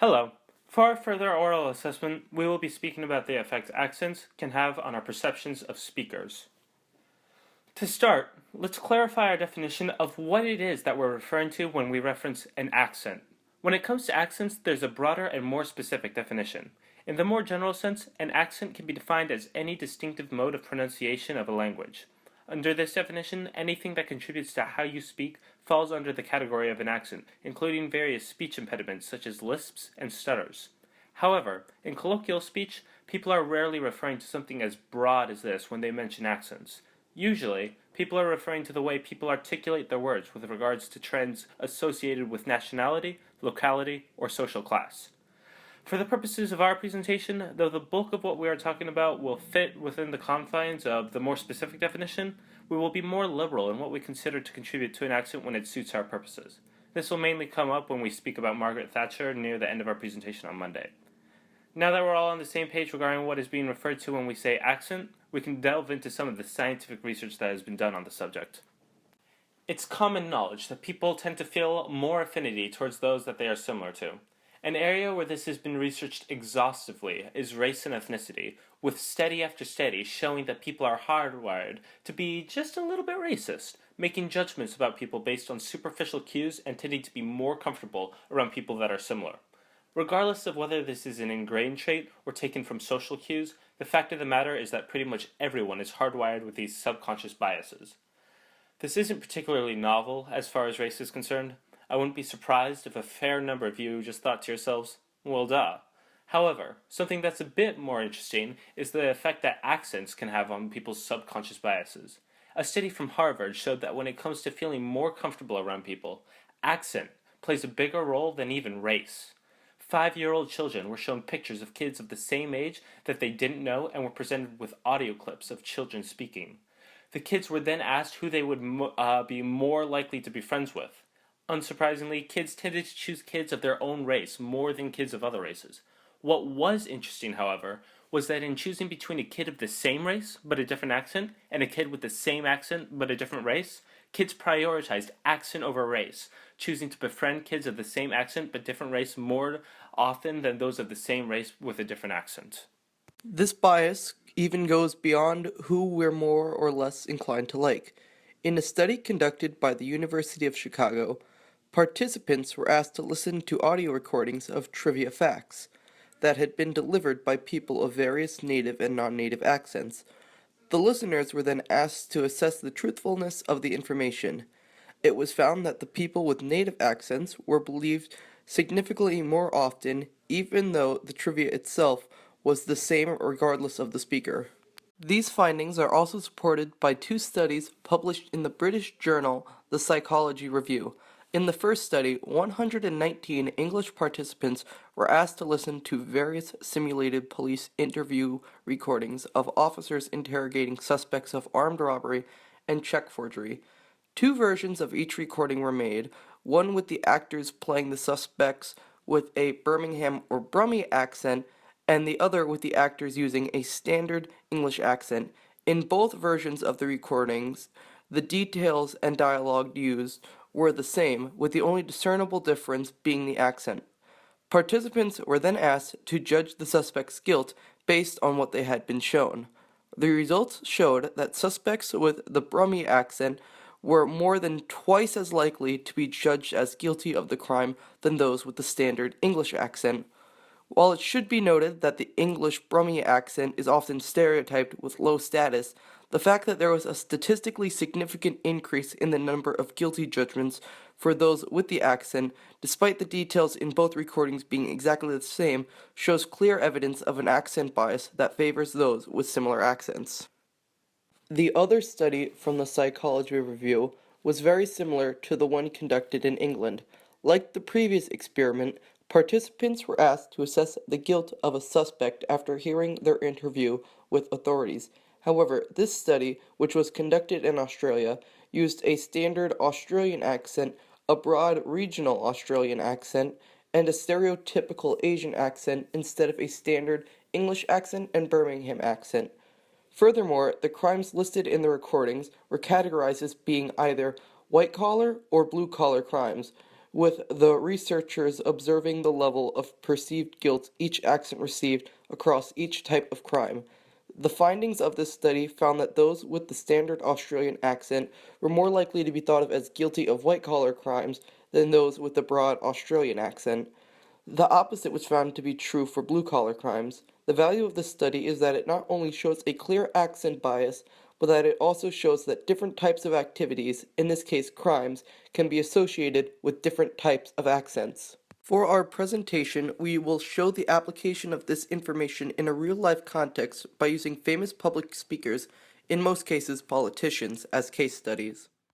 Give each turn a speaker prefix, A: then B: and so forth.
A: Hello. For our further oral assessment, we will be speaking about the effect accents can have on our perceptions of speakers. To start, let's clarify our definition of what it is that we're referring to when we reference an accent. When it comes to accents, there's a broader and more specific definition. In the more general sense, an accent can be defined as any distinctive mode of pronunciation of a language. Under this definition, anything that contributes to how you speak falls under the category of an accent, including various speech impediments such as lisps and stutters. However, in colloquial speech, people are rarely referring to something as broad as this when they mention accents. Usually, people are referring to the way people articulate their words with regards to trends associated with nationality, locality, or social class. For the purposes of our presentation, though the bulk of what we are talking about will fit within the confines of the more specific definition, we will be more liberal in what we consider to contribute to an accent when it suits our purposes. This will mainly come up when we speak about Margaret Thatcher near the end of our presentation on Monday. Now that we're all on the same page regarding what is being referred to when we say accent, we can delve into some of the scientific research that has been done on the subject. It's common knowledge that people tend to feel more affinity towards those that they are similar to. An area where this has been researched exhaustively is race and ethnicity, with study after study showing that people are hardwired to be just a little bit racist, making judgments about people based on superficial cues and tending to be more comfortable around people that are similar. Regardless of whether this is an ingrained trait or taken from social cues, the fact of the matter is that pretty much everyone is hardwired with these subconscious biases. This isn't particularly novel as far as race is concerned. I wouldn't be surprised if a fair number of you just thought to yourselves, well, duh. However, something that's a bit more interesting is the effect that accents can have on people's subconscious biases. A study from Harvard showed that when it comes to feeling more comfortable around people, accent plays a bigger role than even race. 5-year-old children were shown pictures of kids of the same age that they didn't know and were presented with audio clips of children speaking. The kids were then asked who they would be more likely to be friends with. Unsurprisingly, kids tended to choose kids of their own race more than kids of other races. What was interesting, however, was that in choosing between a kid of the same race but a different accent and a kid with the same accent but a different race, kids prioritized accent over race, choosing to befriend kids of the same accent but different race more often than those of the same race with a different accent.
B: This bias even goes beyond who we're more or less inclined to like. In a study conducted by the University of Chicago, participants were asked to listen to audio recordings of trivia facts that had been delivered by people of various native and non-native accents. The listeners were then asked to assess the truthfulness of the information. It was found that the people with native accents were believed significantly more often, even though the trivia itself was the same regardless of the speaker. These findings are also supported by 2 studies published in the British journal The Psychology Review. In the first study, 119 English participants were asked to listen to various simulated police interview recordings of officers interrogating suspects of armed robbery and check forgery. 2 versions of each recording were made, one with the actors playing the suspects with a Birmingham or Brummie accent, and the other with the actors using a standard English accent. In both versions of the recordings, the details and dialogue used were the same, with the only discernible difference being the accent. Participants were then asked to judge the suspect's guilt based on what they had been shown. The results showed that suspects with the Brummie accent were more than twice as likely to be judged as guilty of the crime than those with the standard English accent. While it should be noted that the English Brummie accent is often stereotyped with low status, the fact that there was a statistically significant increase in the number of guilty judgments for those with the accent, despite the details in both recordings being exactly the same, shows clear evidence of an accent bias that favors those with similar accents. The other study from the Psychology Review was very similar to the one conducted in England. Like the previous experiment, participants were asked to assess the guilt of a suspect after hearing their interview with authorities. However, this study, which was conducted in Australia, used a standard Australian accent, a broad regional Australian accent, and a stereotypical Asian accent instead of a standard English accent and Birmingham accent. Furthermore, the crimes listed in the recordings were categorized as being either white-collar or blue-collar crimes, with the researchers observing the level of perceived guilt each accent received across each type of crime. The findings of this study found that those with the standard Australian accent were more likely to be thought of as guilty of white-collar crimes than those with the broad Australian accent. The opposite was found to be true for blue-collar crimes. The value of this study is that it not only shows a clear accent bias, but that it also shows that different types of activities, in this case crimes, can be associated with different types of accents. For our presentation, we will show the application of this information in a real-life context by using famous public speakers, in most cases politicians, as case studies.